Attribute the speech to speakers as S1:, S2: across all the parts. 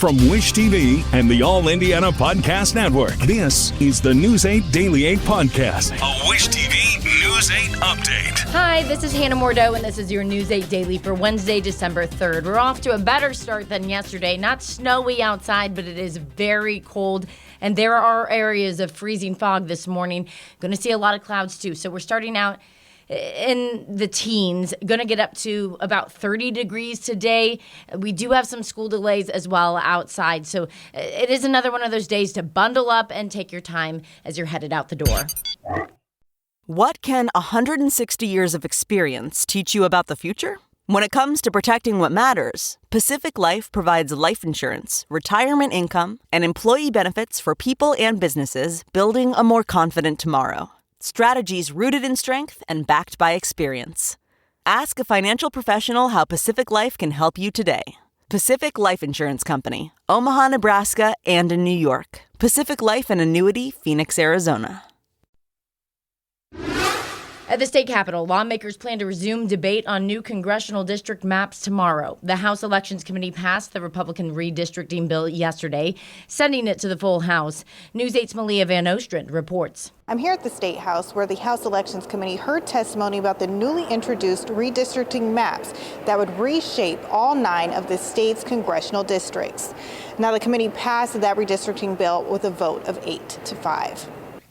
S1: From Wish TV and the All Indiana Podcast Network, this is the News 8 Daily 8 Podcast, a Wish TV News 8 update.
S2: Hi, this is Hannah Mordeau, and this is your News 8 Daily for Wednesday, December 3rd. We're off to a better start than yesterday. Not snowy outside, but it is very cold, and there are areas of freezing fog this morning. Going to see a lot of clouds, too. So we're starting out in the teens, going to get up to about 30 degrees today. We do have some school delays as well outside, so it is another one of those days to bundle up and take your time as you're headed out the door.
S3: What can 160 years of experience teach you about the future? When it comes to protecting what matters, Pacific Life provides life insurance, retirement income, and employee benefits for people and businesses building a more confident tomorrow. Strategies rooted in strength and backed by experience. Ask a financial professional how Pacific Life can help you today. Pacific Life Insurance Company, Omaha, Nebraska, and in New York. Pacific Life and Annuity, Phoenix, Arizona.
S2: At the state capitol, lawmakers plan to resume debate on new congressional district maps tomorrow. The House Elections Committee passed the Republican redistricting bill yesterday, sending it to the full House. News 8's Malia Van Ostrand reports.
S4: I'm here at the State House where the House Elections Committee heard testimony about the newly introduced redistricting maps that would reshape all 9 of the state's congressional districts. Now, the committee passed that redistricting bill with a vote of 8-5.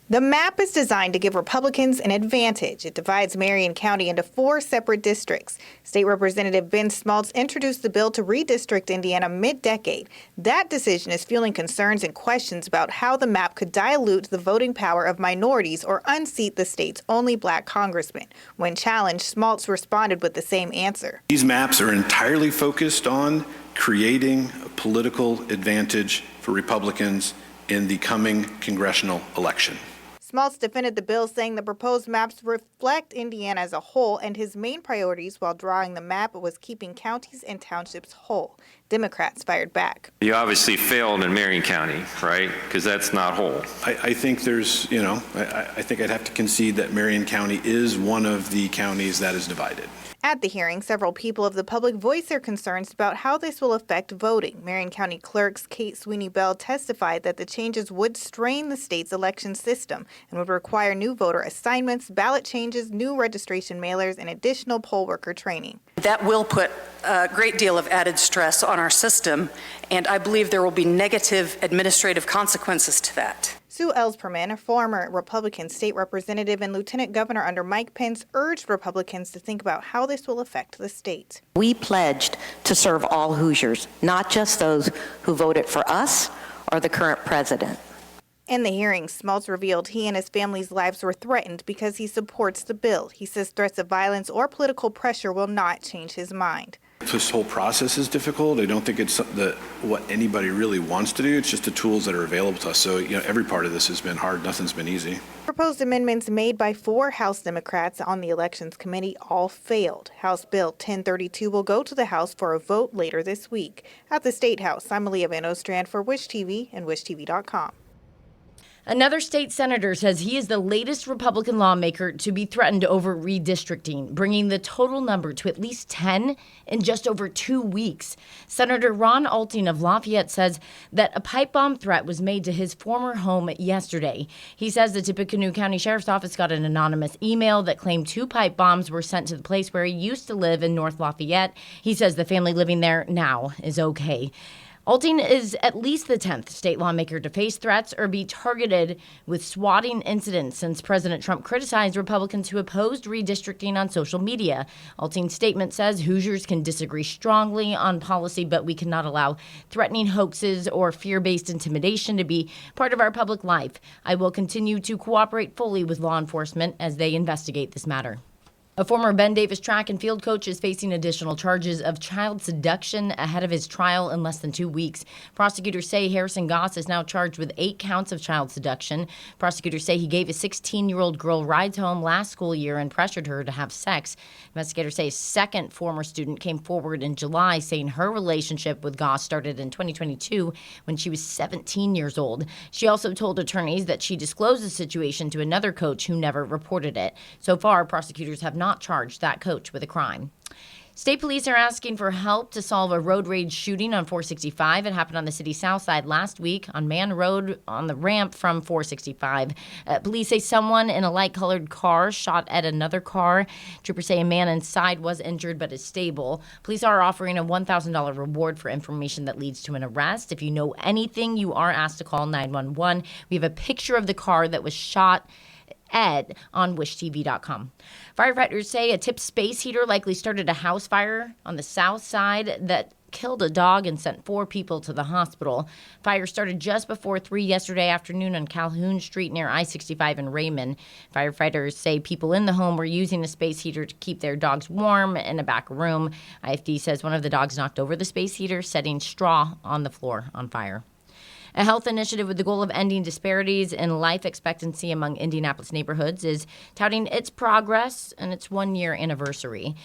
S4: The map is designed to give Republicans an advantage. It divides Marion County into 4 separate districts. State Representative Ben Smaltz introduced the bill to redistrict Indiana mid-decade. That decision is fueling concerns and questions about how the map could dilute the voting power of minorities or unseat the state's only black congressman. When challenged, Smaltz responded with the same answer.
S5: These maps are entirely focused on creating a political advantage for Republicans in the coming congressional election.
S4: Smaltz defended the bill, saying the proposed maps reflect Indiana as a whole, and his main priorities while drawing the map was keeping counties and townships whole. Democrats fired back.
S6: You obviously failed in Marion County, right? Because that's not whole.
S5: I think there's, I think I'd have to concede that Marion County is one of the counties that is divided.
S4: At the hearing, several people of the public voiced their concerns about how this will affect voting. Marion County Clerk Kate Sweeney Bell testified that the changes would strain the state's election system and would require new voter assignments, ballot changes, new registration mailers, and additional poll worker training.
S7: That will put a great deal of added stress on our system, and I believe there will be negative administrative consequences to that.
S4: Sue Ellspermann, a former Republican state representative and lieutenant governor under Mike Pence, urged Republicans to think about how this will affect the state.
S8: We pledged to serve all Hoosiers, not just those who voted for us or the current president.
S4: In the hearing, Smaltz revealed he and his family's lives were threatened because he supports the bill. He says threats of violence or political pressure will not change his mind.
S5: This whole process is difficult. I don't think it's what anybody really wants to do. It's just the tools that are available to us. So, every part of this has been hard. Nothing's been easy.
S4: Proposed amendments made by 4 House Democrats on the Elections Committee all failed. House Bill 1032 will go to the House for a vote later this week. At the State House, I'm Malia Van Ostrand for Wish TV and WishTV.com.
S2: Another state senator says he is the latest Republican lawmaker to be threatened over redistricting, bringing the total number to at least 10 in just over 2 weeks. Senator Ron Alting of Lafayette says that a pipe bomb threat was made to his former home yesterday. He says the Tippecanoe County Sheriff's Office got an anonymous email that claimed 2 pipe bombs were sent to the place where he used to live in North Lafayette. He says the family living there now is okay. Alting is at least the 10th state lawmaker to face threats or be targeted with swatting incidents since President Trump criticized Republicans who opposed redistricting on social media. Alting's statement says Hoosiers can disagree strongly on policy, but we cannot allow threatening hoaxes or fear-based intimidation to be part of our public life. I will continue to cooperate fully with law enforcement as they investigate this matter. A former Ben Davis track and field coach is facing additional charges of child seduction ahead of his trial in less than 2 weeks. Prosecutors say Harrison Goss is now charged with 8 counts of child seduction. Prosecutors say he gave a 16-year-old girl rides home last school year and pressured her to have sex. Investigators say a second former student came forward in July saying her relationship with Goss started in 2022 when she was 17 years old. She also told attorneys that she disclosed the situation to another coach who never reported it. So far, prosecutors have not charged that coach with a crime. State police are asking for help to solve a road rage shooting on 465. It happened on the city's south side last week on Man Road on the ramp from 465. Police say someone in a light-colored car shot at another car. Troopers say a man inside was injured but is stable. Police are offering a $1,000 reward for information that leads to an arrest. If you know anything, you are asked to call 911. We have a picture of the car that was shot Ed on wishtv.com. Firefighters say a tipped space heater likely started a house fire on the south side that killed a dog and sent 4 people to the hospital. Fire started just before 3 yesterday afternoon on Calhoun Street near I-65 in Raymond. Firefighters say people in the home were using the space heater to keep their dogs warm in a back room. IFD says one of the dogs knocked over the space heater, setting straw on the floor on fire. A health initiative with the goal of ending disparities in life expectancy among Indianapolis neighborhoods is touting its progress and its 1-year anniversary.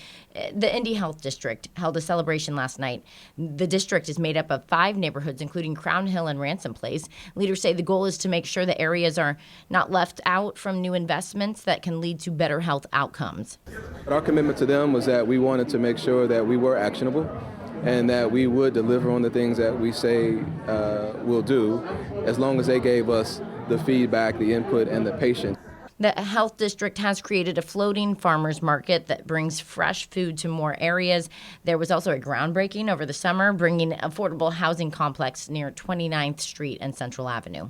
S2: The Indy Health District held a celebration last night. The district is made up of 5 neighborhoods, including Crown Hill and Ransom Place. Leaders say the goal is to make sure the areas are not left out from new investments that can lead to better health outcomes.
S9: Our commitment to them was that we wanted to make sure that we were actionable and that we would deliver on the things that we say we'll do, as long as they gave us the feedback, the input, and the patience.
S2: The health district has created a floating farmers market that brings fresh food to more areas. There was also a groundbreaking over the summer, bringing an affordable housing complex near 29th Street and Central Avenue.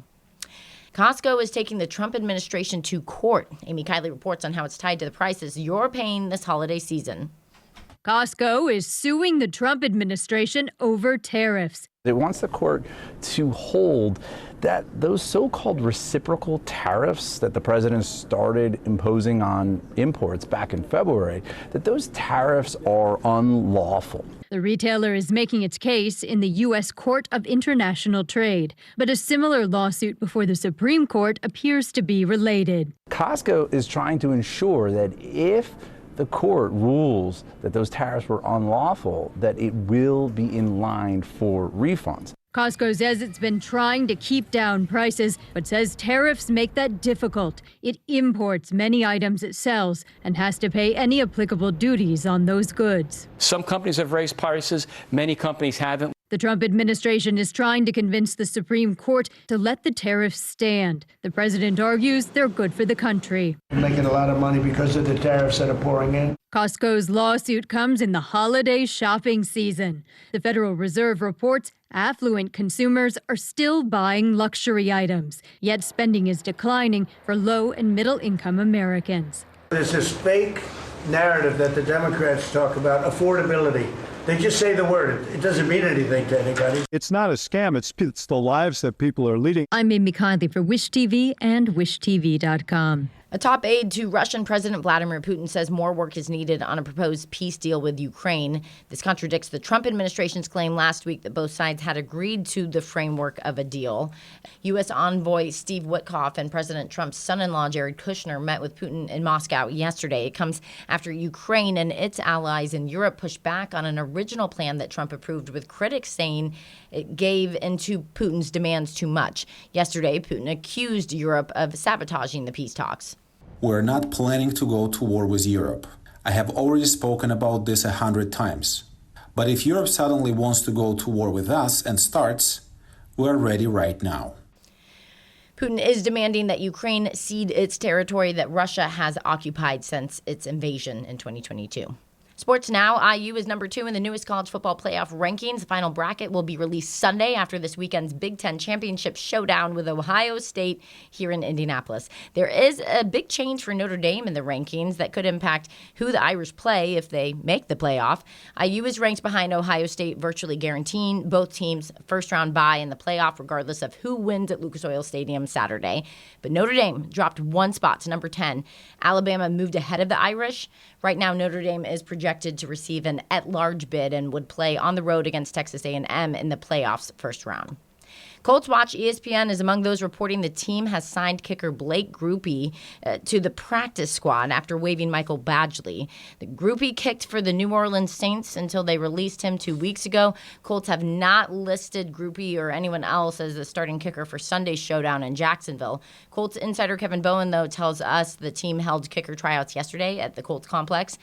S2: Costco is taking the Trump administration to court. Amy Kiley reports on how it's tied to the prices you're paying this holiday season.
S10: Costco is suing the Trump administration over tariffs.
S11: It wants the court to hold that those so-called reciprocal tariffs that the president started imposing on imports back in February, that those tariffs are unlawful.
S10: The retailer is making its case in the U.S. Court of International Trade, but a similar lawsuit before the Supreme Court appears to be related.
S11: Costco is trying to ensure that if the court rules that those tariffs were unlawful, that it will be in line for refunds.
S10: Costco says it's been trying to keep down prices, but says tariffs make that difficult. It imports many items it sells and has to pay any applicable duties on those goods.
S12: Some companies have raised prices, many companies haven't.
S10: The Trump administration is trying to convince the Supreme Court to let the tariffs stand. The president argues they're good for the country.
S13: We're making a lot of money because of the tariffs that are pouring in.
S10: Costco's lawsuit comes in the holiday shopping season. The Federal Reserve reports affluent consumers are still buying luxury items, yet spending is declining for low and middle income Americans.
S13: There's this fake narrative that the Democrats talk about, affordability. They just say the word. It doesn't mean anything to anybody.
S14: It's not a scam. It's the lives that people are leading.
S10: I'm Amy Kiley for Wish TV and wishtv.com.
S2: A top aide to Russian President Vladimir Putin says more work is needed on a proposed peace deal with Ukraine. This contradicts the Trump administration's claim last week that both sides had agreed to the framework of a deal. U.S. envoy Steve Witkoff and President Trump's son-in-law Jared Kushner met with Putin in Moscow yesterday. It comes after Ukraine and its allies in Europe pushed back on an original plan that Trump approved, with critics saying it gave into Putin's demands too much. Yesterday, Putin accused Europe of sabotaging the peace talks.
S15: We're not planning to go to war with Europe. I have already spoken about this 100 times. But if Europe suddenly wants to go to war with us and starts, we're ready right now.
S2: Putin is demanding that Ukraine cede its territory that Russia has occupied since its invasion in 2022. Sports now. IU is number 2 in the newest college football playoff rankings. The final bracket will be released Sunday after this weekend's Big Ten championship showdown with Ohio State here in Indianapolis. There is a big change for Notre Dame in the rankings that could impact who the Irish play if they make the playoff. IU is ranked behind Ohio State, virtually guaranteeing both teams first-round bye in the playoff, regardless of who wins at Lucas Oil Stadium Saturday. But Notre Dame dropped 1 spot to number 10. Alabama moved ahead of the Irish. Right now, Notre Dame is projected to receive an at-large bid and would play on the road against Texas A&M in the playoffs first round. Colts Watch ESPN is among those reporting the team has signed kicker Blake Grupe to the practice squad after waiving Michael Badgley. The Grupe kicked for the New Orleans Saints until they released him 2 weeks ago. Colts have not listed Grupe or anyone else as the starting kicker for Sunday's showdown in Jacksonville. Colts insider Kevin Bowen, though, tells us the team held kicker tryouts yesterday at the Colts complex.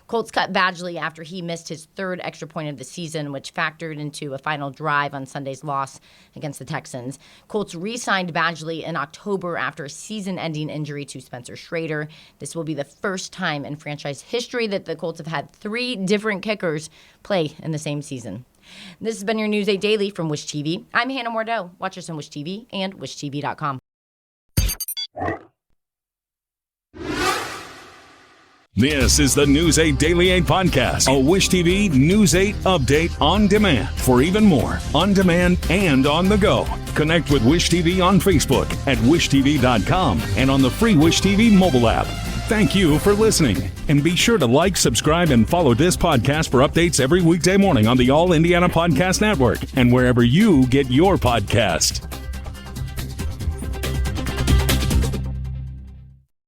S2: Colts cut Badgley after he missed his third extra point of the season, which factored into a final drive on Sunday's loss against the Texans. Colts re-signed Badgley in October after a season-ending injury to Spencer Schrader. This will be the first time in franchise history that the Colts have had 3 different kickers play in the same season. This has been your News 8 Daily from Wish TV. I'm Hannah Mordeau. Watch us on Wish TV and WishTV.com.
S1: This is the News 8 Daily 8 podcast, a Wish TV News 8 update on demand. For even more, on demand and on the go, connect with Wish TV on Facebook at WishTV.com and on the free Wish TV mobile app. Thank you for listening, and be sure to like, subscribe, and follow this podcast for updates every weekday morning on the All Indiana Podcast Network and wherever you get your podcast.